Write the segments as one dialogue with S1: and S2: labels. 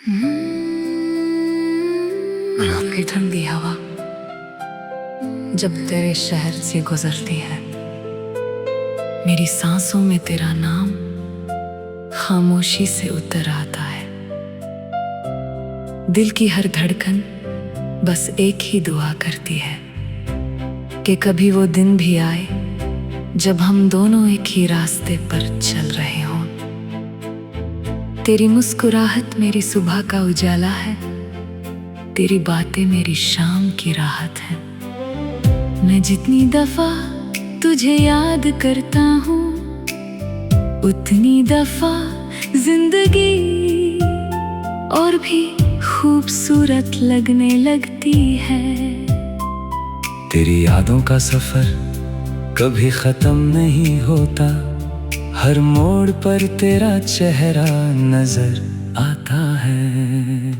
S1: रात की ठंडी हवा जब तेरे शहर से गुजरती है, मेरी सांसों में तेरा नाम खामोशी से उतर आता है। दिल की हर धड़कन बस एक ही दुआ करती है कि कभी वो दिन भी आए जब हम दोनों एक ही रास्ते पर चल रहे हों। तेरी मुस्कुराहट मेरी सुबह का उजाला है, तेरी बातें मेरी शाम की राहत है। मैं जितनी दफा तुझे याद करता हूँ, उतनी दफा जिंदगी और भी खूबसूरत लगने लगती है।
S2: तेरी यादों का सफर कभी खत्म नहीं होता, हर मोड़ पर तेरा चेहरा नजर आता है।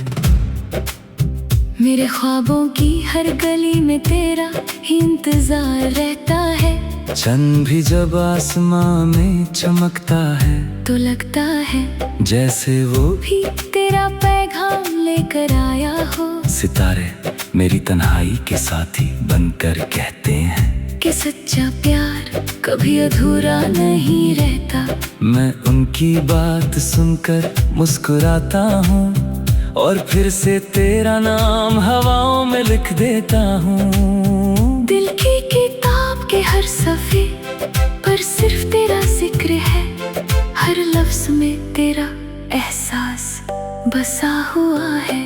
S1: मेरे ख्वाबों की हर गली में तेरा इंतजार रहता है।
S2: चंद भी जब आसमां में चमकता है
S1: तो लगता है
S2: जैसे वो
S1: भी तेरा पैगाम लेकर आया हो।
S2: सितारे मेरी तन्हाई के साथी बनकर कहते हैं
S1: कि सच्चा प्यार कभी अधूरा नहीं रहता।
S2: मैं उनकी बात सुनकर मुस्कुराता हूँ और फिर से तेरा नाम हवाओं में लिख देता हूँ।
S1: दिल की किताब के हर सफ़े पर सिर्फ तेरा जिक्र है, हर लफ्ज में तेरा एहसास बसा हुआ है।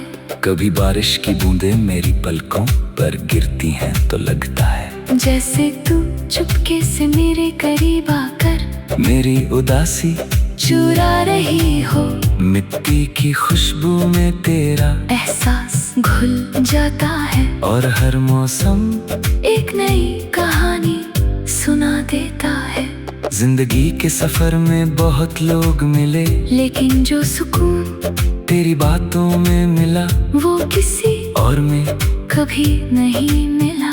S2: कभी बारिश की बूंदें मेरी पलकों पर गिरती हैं तो लगता है
S1: जैसे तू चुपके से मेरे करीब आकर
S2: मेरी उदासी
S1: चुरा रही हो।
S2: मिट्टी की खुशबू में तेरा
S1: एहसास घुल जाता है
S2: और हर मौसम
S1: एक नई कहानी सुना देता है।
S2: जिंदगी के सफर में बहुत लोग मिले,
S1: लेकिन जो सुकून
S2: तेरी बातों में मिला
S1: वो किसी
S2: और में
S1: कभी नहीं मिला।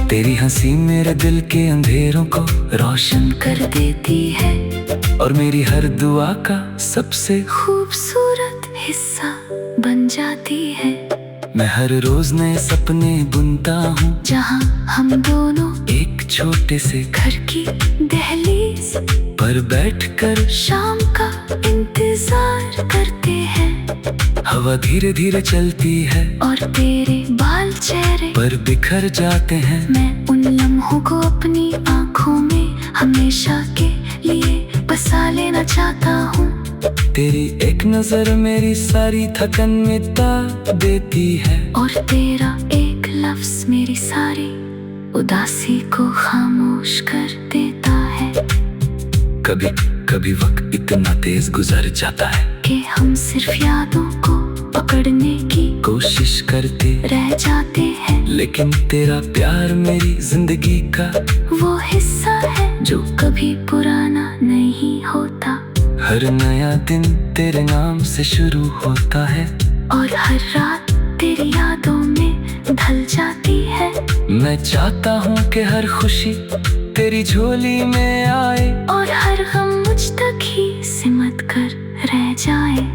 S2: तेरी हंसी मेरे दिल के अंधेरों को रोशन
S1: कर देती है
S2: और मेरी हर दुआ का सबसे
S1: खूबसूरत हिस्सा बन जाती है।
S2: मैं हर रोज नए सपने बुनता हूँ,
S1: जहाँ हम दोनों
S2: एक छोटे से
S1: घर की दहलीज
S2: पर बैठकर
S1: शाम का इंतजार करते हैं।
S2: हवा धीरे धीरे चलती है
S1: और तेरे बाल चेहरे
S2: पर बिखर जाते हैं।
S1: मैं उन लम्हों को अपनी आँखों में हमेशा के लिए बसा लेना चाहता हूँ।
S2: तेरी एक नजर मेरी सारी थकन मिटा देती है
S1: और तेरा एक लफ्ज मेरी सारी उदासी को खामोश कर देता है।
S2: कभी कभी वक्त इतना तेज गुजर जाता है
S1: कि हम सिर्फ यादों को पकड़ने की
S2: कोशिश करते
S1: रह जाते हैं।
S2: लेकिन तेरा प्यार मेरी जिंदगी का
S1: वो हिस्सा है जो कभी पुराना नहीं होता।
S2: हर नया दिन तेरे नाम से शुरू होता है
S1: और हर रात तेरी यादों में ढल जाती है।
S2: मैं चाहता हूँ कि हर खुशी तेरी झोली में आए
S1: और हर गम मुझ तक ही सिमट कर रह जाए।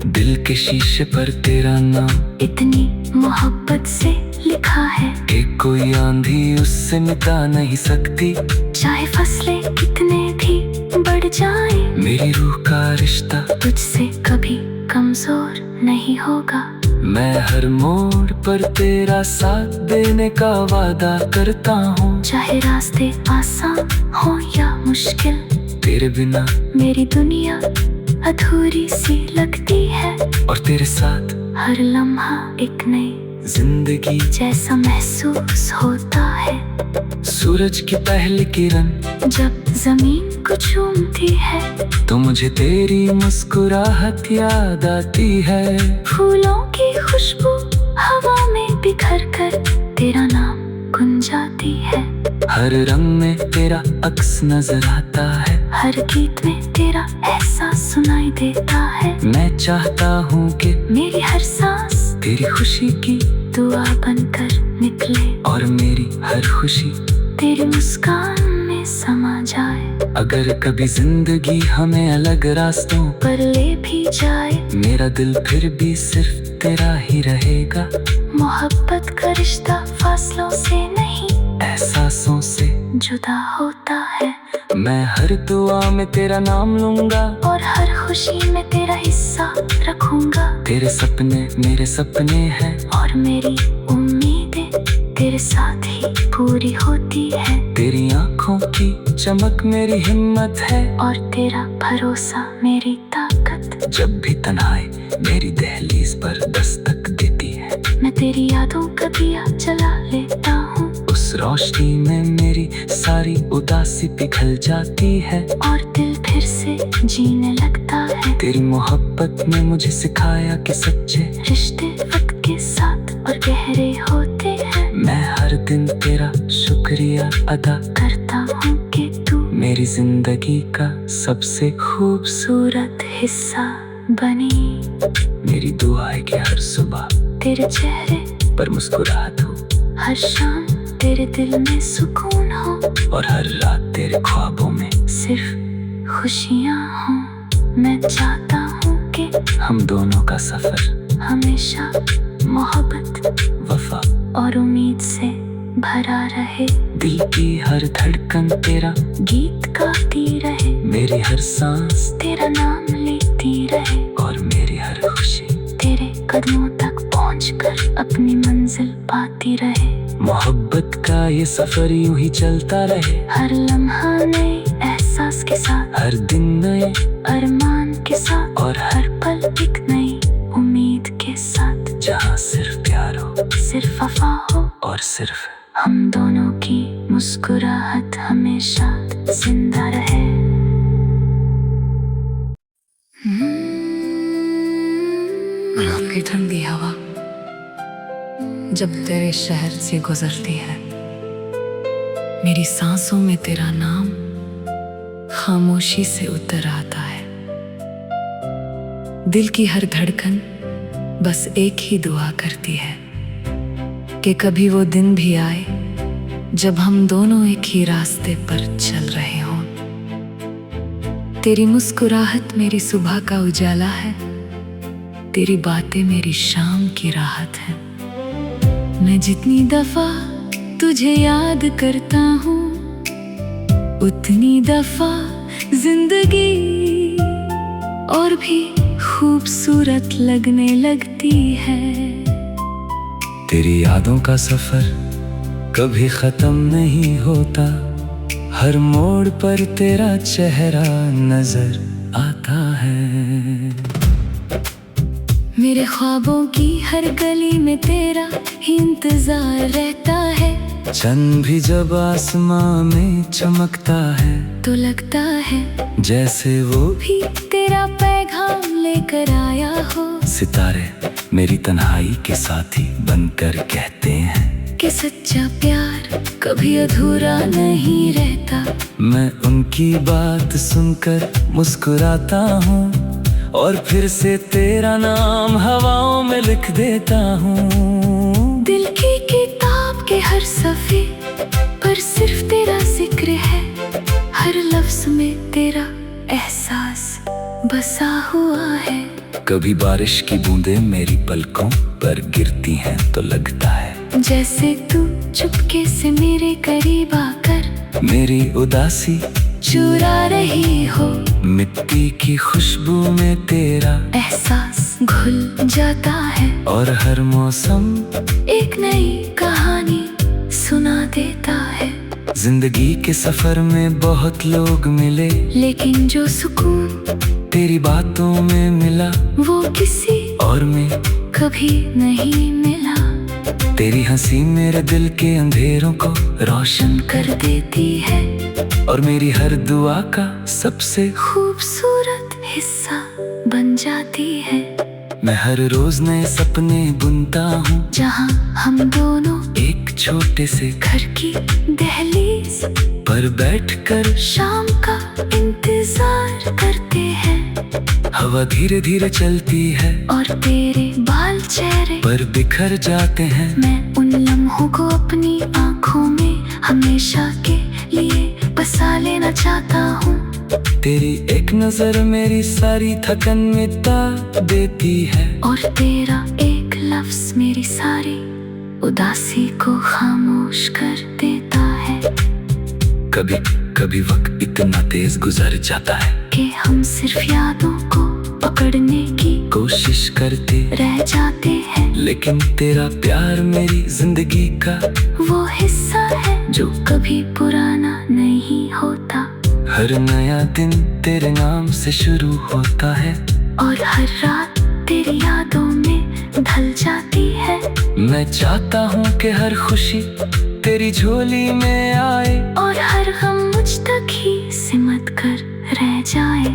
S2: दिल के शीशे पर तेरा नाम
S1: इतनी मोहब्बत से लिखा है
S2: कि कोई आंधी उससे मिटा नहीं सकती।
S1: चाहे फसलें कितने भी बढ़ जाए,
S2: मेरी रूह का रिश्ता
S1: तुझसे कभी कमजोर नहीं होगा।
S2: मैं हर मोड़ पर तेरा साथ देने का वादा करता हूँ।
S1: चाहे रास्ते आसान हो या मुश्किल,
S2: तेरे बिना
S1: मेरी दुनिया अधूरी सी लगती है।
S2: और तेरे साथ
S1: हर लम्हा एक नई
S2: जिंदगी
S1: जैसा महसूस होता है।
S2: सूरज की पहली किरण
S1: जब जमीन को चूमती है
S2: तो मुझे तेरी मुस्कुराहट याद आती है।
S1: फूलों की खुशबू हवा में बिखर कर तेरा नाम गुंजाती है।
S2: हर रंग में तेरा अक्स नजर आता है,
S1: हर गीत में तेरा एहसास सुनाई देता है।
S2: मैं चाहता हूँ कि
S1: मेरी हर सांस
S2: तेरी खुशी की
S1: दुआ बनकर निकले
S2: और मेरी हर खुशी
S1: तेरी मुस्कान में में समा जाए।
S2: अगर कभी जिंदगी हमें अलग रास्तों
S1: पर ले भी जाए,
S2: मेरा दिल फिर भी सिर्फ तेरा ही रहेगा।
S1: मोहब्बत का रिश्ता फासलों से नहीं,
S2: एहसासों से
S1: जुदा होता है।
S2: मैं हर दुआ में तेरा नाम लूंगा,
S1: और हर खुशी में तेरा हिस्सा रखूंगा।
S2: तेरे सपने मेरे सपने हैं,
S1: और मेरी उम्मीदें तेरे साथ ही पूरी होती है।
S2: तेरी आंखों की चमक मेरी हिम्मत है,
S1: और तेरा भरोसा मेरी ताकत।
S2: जब भी तन्हाई मेरी दहलीज पर दस्तक देती है,
S1: मैं तेरी यादों का दिया जला लेता हूँ।
S2: उस रोशनी में मेरी सारी उदासी पिघल जाती है,
S1: और दिल फिर से जीने लगता है।
S2: तेरी मोहब्बत ने मुझे सिखाया कि सच्चे
S1: रिश्ते वक्त के साथ और गहरे होते हैं।
S2: मैं हर दिन तेरा शुक्रिया अदा
S1: करता हूँ कि तू
S2: मेरी जिंदगी का सबसे
S1: खूबसूरत हिस्सा बनी।
S2: मेरी दुआ है कि हर सुबह
S1: तेरे चेहरे
S2: पर मुस्कुराहट हो,
S1: हर शाम तेरे दिल में सुकून हो,
S2: और हर रात तेरे ख्वाबों में
S1: सिर्फ खुशियाँ हों। मैं चाहता हूँ कि
S2: हम दोनों का सफर
S1: हमेशा मोहब्बत
S2: वफा
S1: और उम्मीद से भरा रहे।
S2: दिल की हर धड़कन तेरा
S1: गीत गाती रहे,
S2: मेरी हर सांस
S1: तेरा नाम लेती रहे।
S2: और मेरी हर खुशी
S1: तेरे कदमों तक पहुंचकर अपनी मंजिल पाती रहे।
S2: मोहब्बत का ये सफर यूं ही चलता रहे,
S1: हर लम्हा नए एहसास के साथ,
S2: हर दिन नए
S1: अरमान के साथ,
S2: और
S1: हर पल एक नई उम्मीद के साथ।
S2: जहाँ सिर्फ प्यार हो,
S1: सिर्फ वफा हो,
S2: और सिर्फ
S1: हम दोनों की मुस्कुराहट हमेशा जिंदा रहे। आपकी ठंडी हवा जब तेरे शहर से गुजरती है, मेरी सांसों में तेरा नाम खामोशी से उतर आता है। दिल की हर धड़कन बस एक ही दुआ करती है कि कभी वो दिन भी आए जब हम दोनों एक ही रास्ते पर चल रहे हों। तेरी मुस्कुराहट मेरी सुबह का उजाला है, तेरी बातें मेरी शाम की राहत है। मैं जितनी दफा तुझे याद करता हूँ, उतनी दफा जिंदगी और भी खूबसूरत लगने लगती है।
S2: तेरी यादों का सफर कभी खत्म नहीं होता, हर मोड़ पर तेरा चेहरा नजर आता है।
S1: मेरे ख्वाबों की हर गली में तेरा ही इंतजार रहता है।
S2: चंद भी जब आसमां में चमकता है,
S1: तो लगता है
S2: जैसे वो
S1: भी तेरा पैगाम लेकर आया हो।
S2: सितारे मेरी तन्हाई के साथी बनकर कहते हैं
S1: कि सच्चा प्यार कभी अधूरा नहीं रहता।
S2: मैं उनकी बात सुनकर मुस्कुराता हूँ, और फिर से तेरा नाम हवाओं में लिख देता हूँ।
S1: दिल की किताब के हर सफ़े पर सिर्फ तेरा जिक्र है, हर लफ्ज में तेरा एहसास बसा हुआ है।
S2: कभी बारिश की बूंदें मेरी पलकों पर गिरती हैं तो लगता है
S1: जैसे तू चुपके से मेरे करीब आकर
S2: मेरी उदासी
S1: चुरा रही हो।
S2: मिट्टी की खुशबू में तेरा
S1: एहसास घुल जाता है,
S2: और हर मौसम
S1: एक नई कहानी सुना देता है।
S2: जिंदगी के सफर में बहुत लोग मिले,
S1: लेकिन जो सुकून
S2: तेरी बातों में मिला
S1: वो किसी
S2: और में
S1: कभी नहीं मिला।
S2: तेरी हंसी मेरे दिल के अंधेरों को रोशन
S1: कर देती है,
S2: और मेरी हर दुआ का सबसे
S1: खूबसूरत हिस्सा बन जाती है।
S2: मैं हर रोज नए सपने बुनता हूँ,
S1: जहाँ हम दोनों
S2: एक छोटे से
S1: घर की दहलीज
S2: पर बैठकर
S1: शाम का इंतजार करते हैं।
S2: हवा धीरे धीरे चलती है,
S1: और तेरे बाल चेहरे
S2: पर बिखर जाते हैं।
S1: मैं उन लम्हों को अपनी आँखों में हमेशा के लिए बसा लेना चाहता हूँ।
S2: तेरी एक नजर मेरी सारी थकन मिटा देती है,
S1: और तेरा एक लफ्ज मेरी सारी उदासी को खामोश कर देता है।
S2: कभी कभी वक्त इतना तेज गुजर जाता है
S1: कि हम सिर्फ यादों को पकड़ने की
S2: कोशिश करते
S1: रह जाते हैं।
S2: लेकिन तेरा प्यार मेरी जिंदगी का
S1: वो हिस्सा है जो कभी पुराना नहीं होता।
S2: हर नया दिन तेरे नाम से शुरू होता है,
S1: और हर रात तेरी यादों में ढल जाती है।
S2: मैं चाहता हूँ कि हर खुशी तेरी झोली में आए,
S1: और हर गम मुझ तक ही सिमट कर रह जाए।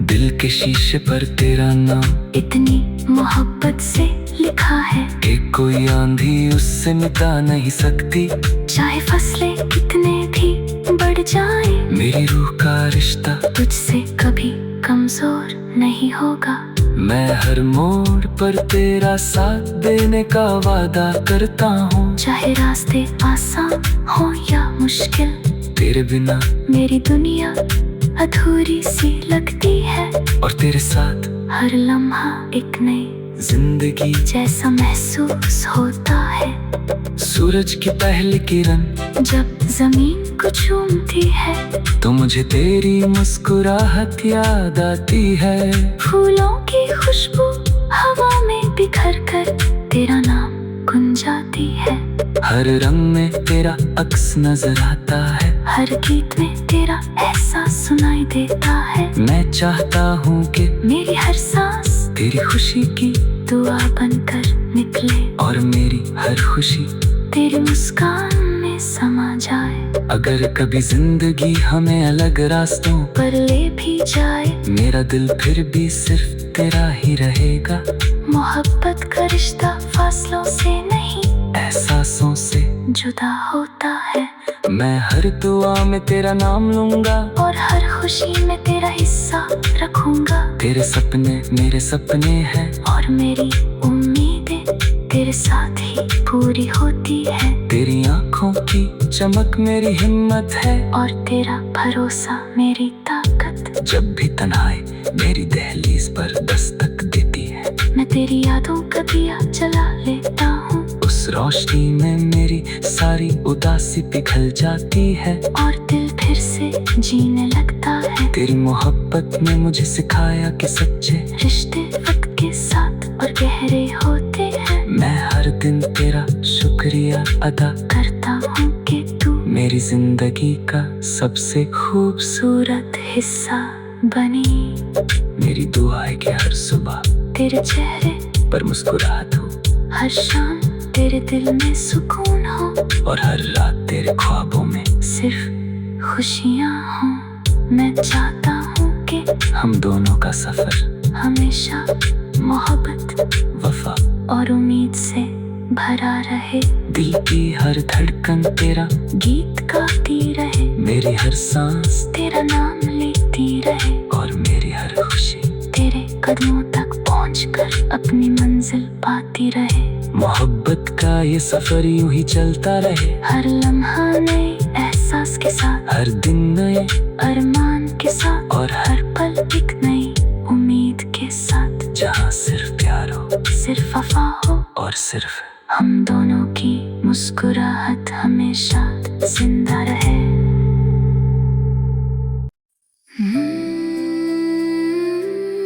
S2: दिल के शीशे पर तेरा नाम
S1: इतनी मोहब्बत से लिखा है
S2: कि कोई आंधी उससे मिटा नहीं सकती।
S1: चाहे फसलें कितने भी बढ़ जाए,
S2: मेरी रूह का रिश्ता
S1: तुझसे कभी कमजोर नहीं होगा।
S2: मैं हर मोड़ पर तेरा साथ देने का वादा करता हूँ।
S1: चाहे रास्ते आसान हो या मुश्किल,
S2: तेरे बिना
S1: मेरी दुनिया अधूरी सी लगती है।
S2: और तेरे साथ
S1: हर लम्हा एक नई
S2: जिंदगी
S1: जैसा महसूस होता है।
S2: सूरज की पहली किरण
S1: जब जमीन को चूमती है,
S2: तो मुझे तेरी मुस्कुराहट याद आती है।
S1: फूलों की खुशबू हवा में बिखर कर तेरा नाम गुंजाती है।
S2: हर रंग में तेरा अक्स नजर आता है,
S1: हर गीत में तेरा एहसास सुनाई देता है।
S2: मैं चाहता हूँ कि
S1: मेरी हर सांस
S2: तेरी खुशी की
S1: दुआ बनकर निकले,
S2: और मेरी हर खुशी
S1: तेरी मुस्कान में समा जाए।
S2: अगर कभी जिंदगी हमें अलग रास्तों
S1: पर ले भी जाए,
S2: मेरा दिल फिर भी सिर्फ तेरा ही रहेगा।
S1: मोहब्बत का रिश्ता फासलों से नहीं,
S2: एहसासों से
S1: जुदा होता है।
S2: मैं हर दुआ में तेरा नाम लूंगा,
S1: और हर खुशी में तेरा हिस्सा रखूंगा।
S2: तेरे सपने मेरे सपने हैं,
S1: और मेरी उम्मीदें तेरे साथ ही पूरी होती है।
S2: तेरी आंखों की चमक मेरी हिम्मत है,
S1: और तेरा भरोसा मेरी ताकत।
S2: जब भी तन्हाई मेरी दहलीज पर दस्तक देती है,
S1: मैं तेरी यादों का दिया जला लेता हूँ।
S2: उस रोशनी में मेरी सारी उदासी पिघल जाती है,
S1: और दिल फिर से जीने लगता है।
S2: तेरी मोहब्बत ने मुझे सिखाया कि सच्चे
S1: रिश्ते वक्त के साथ और गहरे होते हैं।
S2: मैं हर दिन तेरा शुक्रिया अदा
S1: करता हूँ कि तू
S2: मेरी जिंदगी का सबसे
S1: खूबसूरत हिस्सा बनी।
S2: मेरी दुआ है कि हर सुबह
S1: तेरे चेहरे
S2: पर मुस्कुराहट हो,
S1: हर शाम तेरे दिल में सुकून हो,
S2: और हर रात तेरे ख्वाबों में
S1: सिर्फ खुशियाँ हों। मैं चाहता हूँ कि
S2: हम दोनों का सफर
S1: हमेशा मोहब्बत
S2: वफा
S1: और उम्मीद से भरा रहे।
S2: दिल की हर धड़कन तेरा
S1: गीत गाती रहे,
S2: मेरी हर सांस
S1: तेरा नाम लेती रहे।
S2: और मेरी हर खुशी
S1: तेरे कदमों तक पहुंचकर अपनी मंजिल पाती रहे।
S2: मोहब्बत का ये सफर यूं ही चलता रहे,
S1: हर लम्हा नए एहसास के साथ,
S2: हर दिन नए
S1: अरमान के साथ,
S2: और
S1: हर पल एक नई उम्मीद के साथ।
S2: जहाँ सिर्फ प्यार हो,
S1: सिर्फ वफा हो,
S2: और सिर्फ
S1: हम दोनों की मुस्कुराहट हमेशा जिंदा रहे।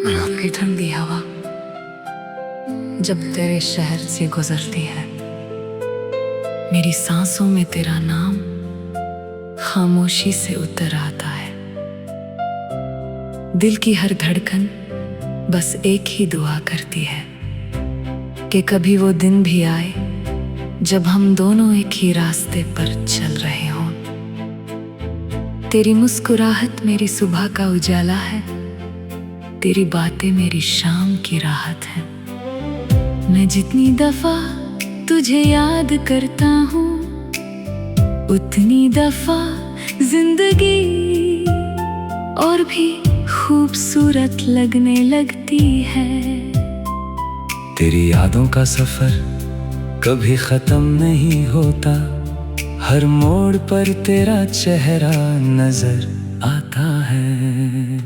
S1: रात की ठंडी हवा जब तेरे शहर से गुजरती है, मेरी सांसों में तेरा नाम खामोशी से उतर आता है। दिल की हर धड़कन बस एक ही दुआ करती है कि कभी वो दिन भी आए जब हम दोनों एक ही रास्ते पर चल रहे हों। तेरी मुस्कुराहट मेरी सुबह का उजाला है, तेरी बातें मेरी शाम की राहत है। मैं जितनी दफा तुझे याद करता हूँ, उतनी दफा जिंदगी और भी खूबसूरत लगने लगती है।
S2: तेरी यादों का सफर कभी खत्म नहीं होता, हर मोड़ पर तेरा चेहरा नजर आता है।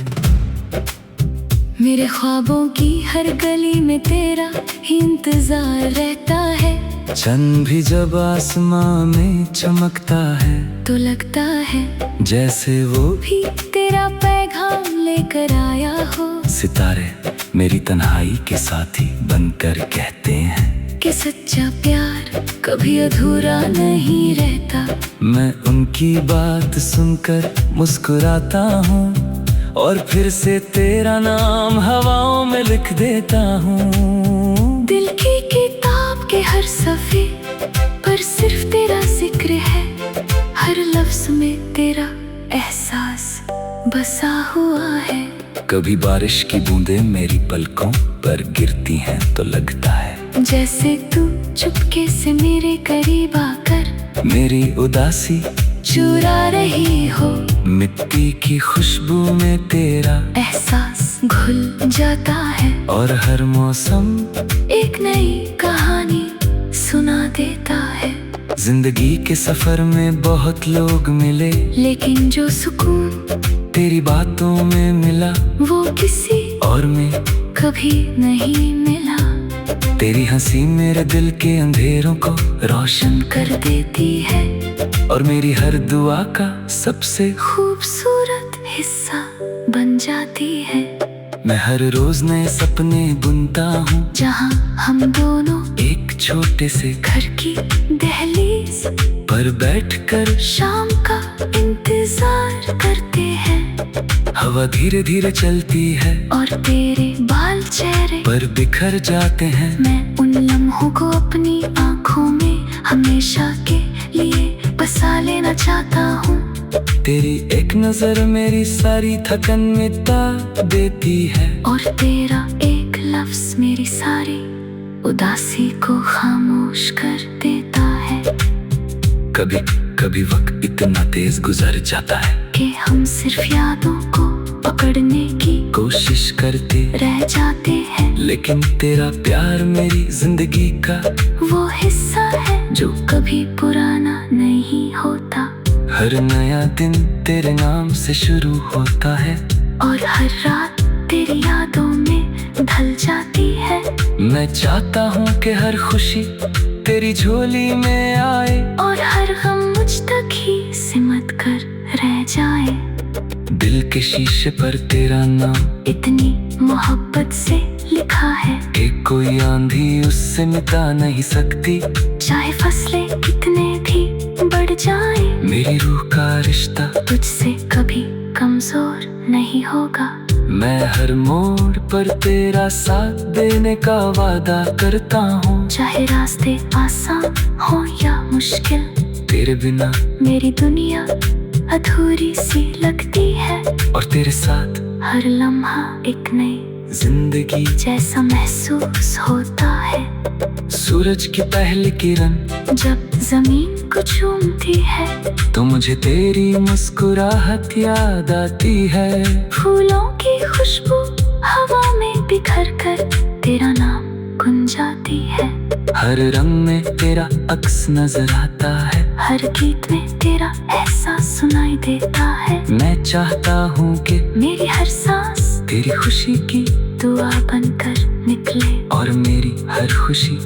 S1: मेरे ख्वाबों की हर गली में तेरा ही इंतजार रहता है।
S2: चंद भी जब आसमां में चमकता है
S1: तो लगता है
S2: जैसे वो
S1: भी तेरा पैगाम लेकर आया हो।
S2: सितारे मेरी तन्हाई के साथी बनकर कहते हैं
S1: कि सच्चा प्यार कभी अधूरा नहीं रहता।
S2: मैं उनकी बात सुनकर मुस्कुराता हूँ और फिर से तेरा नाम हवाओं में लिख देता हूँ।
S1: दिल की किताब के हर सफ़े पर सिर्फ तेरा जिक्र है। हर लफ्ज में तेरा एहसास बसा हुआ है।
S2: कभी बारिश की बूंदें मेरी पलकों पर गिरती हैं तो लगता है
S1: जैसे तू चुपके से मेरे करीब आकर
S2: मेरी उदासी
S1: चुरा रही हो।
S2: मिट्टी की खुशबू में तेरा
S1: एहसास घुल जाता है
S2: और हर मौसम
S1: एक नई कहानी सुना देता है।
S2: जिंदगी के सफर में बहुत लोग मिले
S1: लेकिन जो सुकून
S2: तेरी बातों में मिला
S1: वो किसी
S2: और में
S1: कभी नहीं मिला।
S2: तेरी हंसी मेरे दिल के अंधेरों को रोशन
S1: कर देती है
S2: और मेरी हर दुआ का सबसे
S1: खूबसूरत हिस्सा बन जाती है।
S2: मैं हर रोज नए सपने बुनता हूँ
S1: जहाँ हम दोनों
S2: एक छोटे से
S1: घर की दहलीज
S2: पर बैठकर
S1: शाम का इंतजार करते हैं।
S2: हवा धीरे धीरे चलती है
S1: और तेरे बाल चेहरे
S2: पर बिखर जाते हैं।
S1: मैं उन लम्हों को अपनी आँखों में हमेशा के लिए बसा लेना चाहता हूँ।
S2: तेरी एक नजर मेरी सारी थकन मिटा देती है
S1: और तेरा एक लफ्ज मेरी सारी उदासी को खामोश कर देता है।
S2: कभी कभी वक्त इतना तेज गुजर जाता है
S1: कि हम सिर्फ यादों को पकड़ने की
S2: कोशिश करते
S1: रह जाते हैं।
S2: लेकिन तेरा प्यार मेरी जिंदगी का
S1: वो हिस्सा है जो कभी पुराना नहीं होता।
S2: हर नया दिन तेरे नाम से शुरू होता है
S1: और हर रात तेरी यादों में ढल जाती है।
S2: मैं चाहता हूँ कि हर खुशी तेरी झोली में आए
S1: और हर गम मुझ तक ही सिमट कर रह जाए।
S2: दिल के शीशे पर तेरा नाम
S1: इतनी मोहब्बत से लिखा है
S2: कि कोई आंधी उससे मिटा नहीं सकती।
S1: चाहे फसलें कितने भी बढ़ जाए
S2: मेरी रूह का रिश्ता
S1: तुझसे कभी कमजोर नहीं होगा।
S2: मैं हर मोड़ पर तेरा साथ देने का वादा करता हूँ।
S1: चाहे रास्ते आसान हो या मुश्किल
S2: तेरे बिना
S1: मेरी दुनिया अधूरी सी लगती है।
S2: और तेरे साथ
S1: हर लम्हा एक नई
S2: जिंदगी
S1: जैसा महसूस होता है।
S2: सूरज की पहली किरण
S1: जब जमीन को चूमती है
S2: तो मुझे तेरी मुस्कुराहट याद आती है।
S1: फूलों की खुशबू हवा में बिखर कर तेरा नाम गुंजाती है।
S2: हर रंग में तेरा अक्स नजर आता है
S1: हर गीत में तेरा एहसास सुनाई देता है।
S2: मैं चाहता हूँ कि
S1: मेरी हर सांस
S2: तेरी खुशी की
S1: दुआ बनकर निकले
S2: और मेरी हर खुशी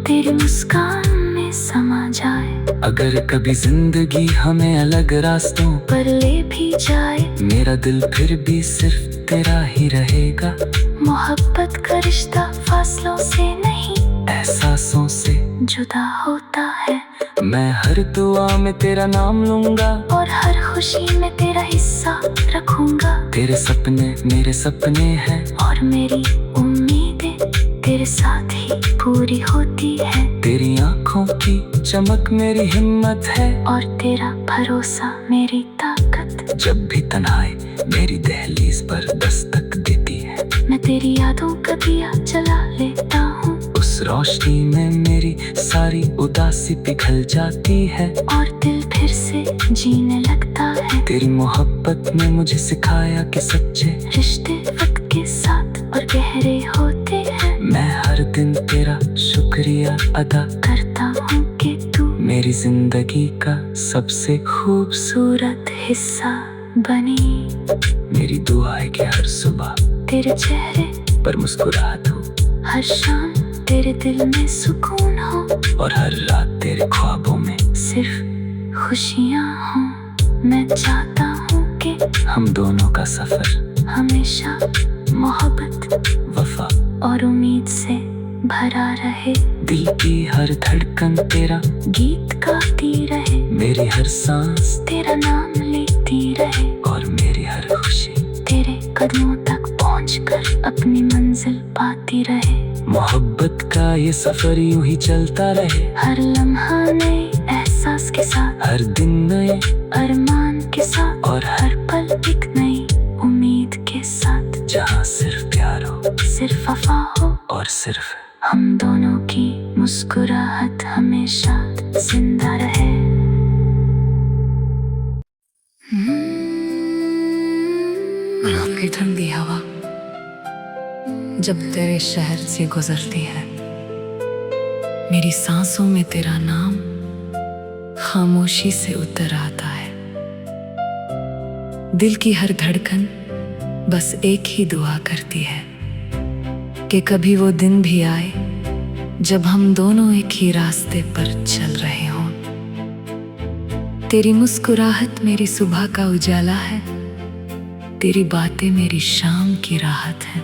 S1: तेरी मुस्कान में समा जाए।
S2: अगर कभी जिंदगी हमें अलग रास्तों
S1: पर ले भी जाए
S2: मेरा दिल फिर भी सिर्फ तेरा ही रहेगा।
S1: मोहब्बत का रिश्ता फासलों से नहीं
S2: एहसासों से
S1: जुदा होता है।
S2: मैं हर दुआ में तेरा नाम लूंगा
S1: और हर खुशी में तेरा हिस्सा रखूंगा।
S2: तेरे सपने मेरे सपने हैं
S1: और मेरी उम्मीदें तेरे साथ ही पूरी होती है।
S2: तेरी आँखों की चमक मेरी हिम्मत है
S1: और तेरा भरोसा मेरी ताकत।
S2: जब भी तन्हाई मेरी दहलीज पर दस्तक देती है
S1: मैं तेरी यादों का दिया जला लेता हूँ।
S2: उस रोशनी में मेरी सारी उदासी पिघल जाती है
S1: और दिल फिर से जीने लगता है।
S2: तेरी मोहब्बत ने मुझे सिखाया कि सच्चे
S1: रिश्ते वक्त के साथ और गहरे होते हैं।
S2: मैं हर दिन तेरा शुक्रिया अदा
S1: करता हूँ कि तू
S2: मेरी जिंदगी का सबसे
S1: खूबसूरत हिस्सा बनी।
S2: मेरी दुआ है कि हर सुबह
S1: तेरे चेहरे
S2: पर मुस्कुराहट हो,
S1: हर शाम तेरे दिल में सुकून हो,
S2: और हर रात तेरे ख्वाबों में
S1: सिर्फ खुशियाँ हों। मैं चाहता हूँ कि
S2: हम दोनों का सफर
S1: हमेशा मोहब्बत
S2: वफा
S1: और उम्मीद से भरा रहे।
S2: दिल की हर धड़कन तेरा
S1: गीत गाती रहे,
S2: मेरी हर सांस
S1: तेरा नाम लेती रहे,
S2: और मेरी हर खुशी
S1: तेरे कदमों तक पहुंचकर अपनी मंजिल पाती रहे।
S2: मोहब्बत का ये सफर यूं ही चलता रहे,
S1: हर लम्हा नए एहसास के साथ,
S2: हर दिन नए
S1: अरमान के साथ,
S2: और
S1: हर पल एक नई उम्मीद के साथ।
S2: जहाँ सिर्फ प्यार हो,
S1: सिर्फ वफा हो,
S2: और सिर्फ
S1: हम दोनों की मुस्कुराहट हमेशा जिंदा रहे। रात की ठंडी हवा जब तेरे शहर से गुजरती है, मेरी सांसों में तेरा नाम खामोशी से उतर आता है। दिल की हर धड़कन बस एक ही दुआ करती है कि कभी वो दिन भी आए जब हम दोनों एक ही रास्ते पर चल रहे हों। तेरी मुस्कुराहट मेरी सुबह का उजाला है, तेरी बातें मेरी शाम की राहत है।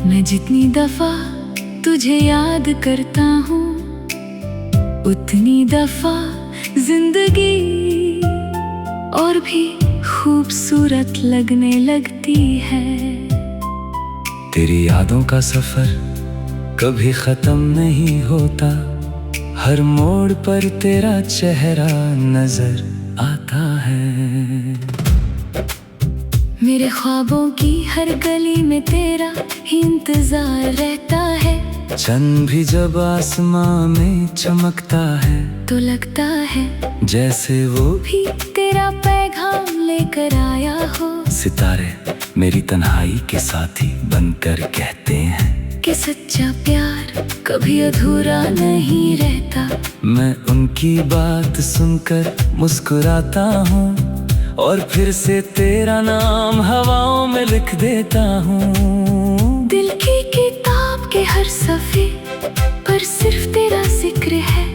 S1: मैं जितनी दफा तुझे याद करता हूँ, उतनी दफा जिंदगी और भी खूबसूरत लगने लगती है।
S2: तेरी यादों का सफर कभी खत्म नहीं होता, हर मोड़ पर तेरा चेहरा नजर आता है।
S1: मेरे ख्वाबों की हर गली में तेरा इंतजार रहता है।
S2: चंद भी जब आसमां में चमकता है,
S1: तो लगता है
S2: जैसे वो
S1: भी तेरा पैगाम लेकर आया हो।
S2: सितारे मेरी तन्हाई के साथी बनकर कहते हैं
S1: कि सच्चा प्यार कभी अधूरा नहीं रहता।
S2: मैं उनकी बात सुनकर मुस्कुराता हूँ, और फिर से तेरा नाम हवाओं में लिख देता हूँ।
S1: दिल की किताब के हर सफ़े पर सिर्फ तेरा जिक्र है,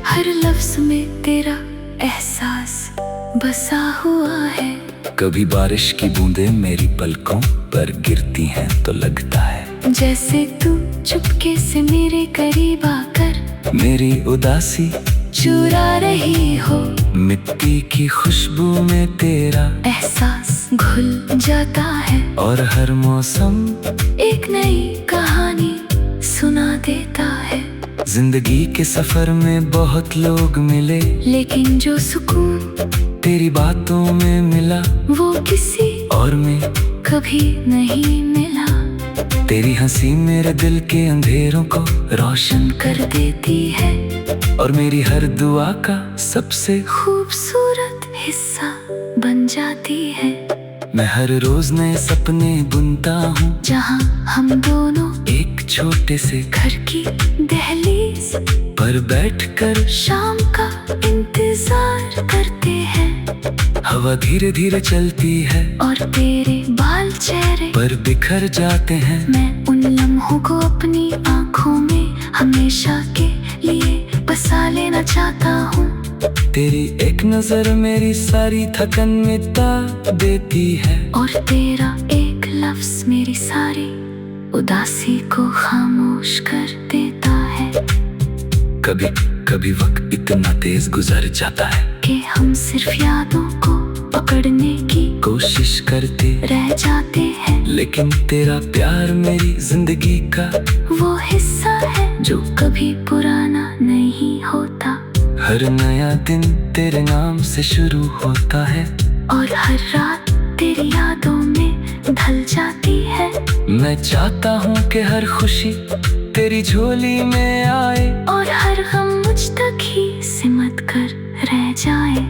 S1: हर लफ्ज में तेरा एहसास बसा हुआ है।
S2: कभी बारिश की बूंदें मेरी पलकों पर गिरती हैं तो लगता है
S1: जैसे तू चुपके से मेरे करीब आकर
S2: मेरी उदासी
S1: चुरा रही हो।
S2: मिट्टी की खुशबू में तेरा
S1: एहसास घुल जाता है,
S2: और हर मौसम
S1: एक नई कहानी सुना देता है।
S2: जिंदगी के सफर में बहुत लोग मिले,
S1: लेकिन जो सुकून
S2: तेरी बातों में मिला
S1: वो किसी
S2: और में
S1: कभी नहीं मिला।
S2: तेरी हंसी मेरे दिल के अंधेरों को रोशन
S1: कर देती है,
S2: और मेरी हर दुआ का सबसे
S1: खूबसूरत हिस्सा बन जाती है।
S2: मैं हर रोज नए सपने बुनता हूँ,
S1: जहाँ हम दोनों
S2: एक छोटे से
S1: घर की दहलीज
S2: पर बैठकर
S1: शाम का इंतजार करते हैं।
S2: हवा धीरे धीरे चलती है,
S1: और तेरे बाल चेहरे
S2: पर बिखर जाते हैं।
S1: मैं उन लम्हों को अपनी आँखों में हमेशा के लिए बसा लेना चाहता हूँ।
S2: तेरी एक नजर मेरी सारी थकन मिटा देती है,
S1: और तेरा एक लफ्ज मेरी सारी उदासी को खामोश कर देता है।
S2: कभी कभी वक्त इतना तेज गुजर जाता है
S1: कि हम सिर्फ यादों को पकड़ने की
S2: कोशिश करते
S1: रह जाते हैं।
S2: लेकिन तेरा प्यार मेरी जिंदगी का
S1: वो हिस्सा है जो कभी पुराना नहीं होता।
S2: हर नया दिन तेरे नाम से शुरू होता है,
S1: और हर रात तेरी यादों में ढल जाती है।
S2: मैं चाहता हूँ कि हर खुशी तेरी झोली में आए,
S1: और हर गम मुझ तक ही सिमट कर रह जाए।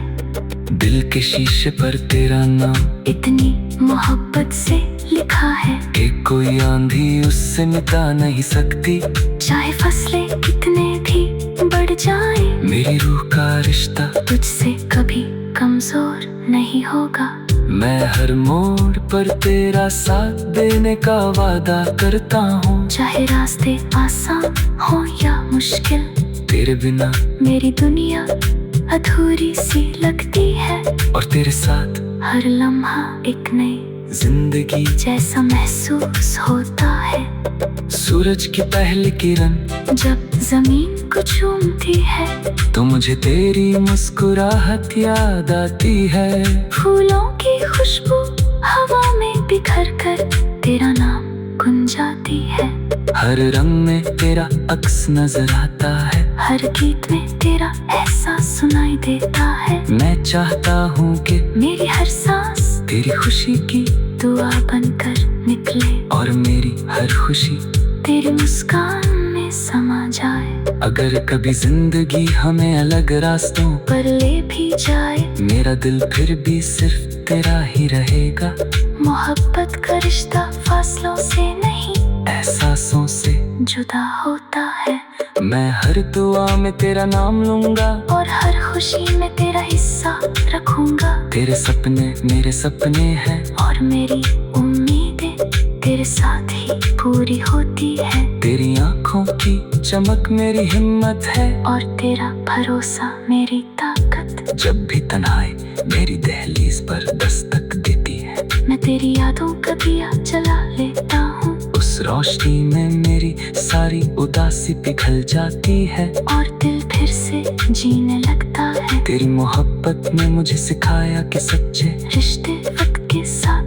S2: दिल के शीशे पर तेरा नाम
S1: इतनी मोहब्बत से लिखा है
S2: कि कोई आंधी उससे मिटा नहीं सकती।
S1: चाहे फसलें कितने भी बढ़ जाए,
S2: मेरी रूह का रिश्ता
S1: तुझसे कभी कमजोर नहीं होगा।
S2: मैं हर मोड़ पर तेरा साथ देने का वादा करता हूँ।
S1: चाहे रास्ते आसान हो या मुश्किल,
S2: तेरे बिना
S1: मेरी दुनिया अधूरी सी लगती है।
S2: और तेरे साथ
S1: हर लम्हा एक नई
S2: जिंदगी
S1: जैसा महसूस होता है।
S2: सूरज की पहली किरण
S1: जब जमीन को चूमती है,
S2: तो मुझे तेरी मुस्कुराहट याद आती है।
S1: फूलों की खुशबू हवा में बिखर कर तेरा नाम गुंजाती है।
S2: हर रंग में तेरा अक्स नजर आता है।
S1: हर गीत में तेरा एहसास सुनाई देता है।
S2: मैं चाहता हूँ कि
S1: मेरी हर सांस
S2: तेरी खुशी की
S1: दुआ बनकर निकले,
S2: और मेरी हर खुशी
S1: तेरी मुस्कान में समा जाए।
S2: अगर कभी जिंदगी हमें अलग रास्तों
S1: पर ले भी जाए,
S2: मेरा दिल फिर भी सिर्फ तेरा ही रहेगा।
S1: मोहब्बत का रिश्ता फासलों से नहीं,
S2: एहसासों से
S1: जुदा होता है।
S2: मैं हर दुआ में तेरा नाम लूंगा,
S1: और हर खुशी में तेरा हिस्सा रखूंगा।
S2: तेरे सपने मेरे सपने हैं,
S1: और मेरी उम्मीदें तेरे साथ ही पूरी होती है।
S2: तेरी आंखों की चमक मेरी हिम्मत है,
S1: और तेरा भरोसा मेरी ताकत।
S2: जब भी तन्हाई मेरी दहलीज पर दस्तक देती है,
S1: मैं तेरी यादों का दिया जला लेता हूँ।
S2: उस रोशनी में मेरी सारी उदासी पिघल जाती है,
S1: और दिल फिर से जीने लगता है।
S2: तेरी मोहब्बत ने मुझे सिखाया कि सच्चे
S1: रिश्ते वक्त के साथ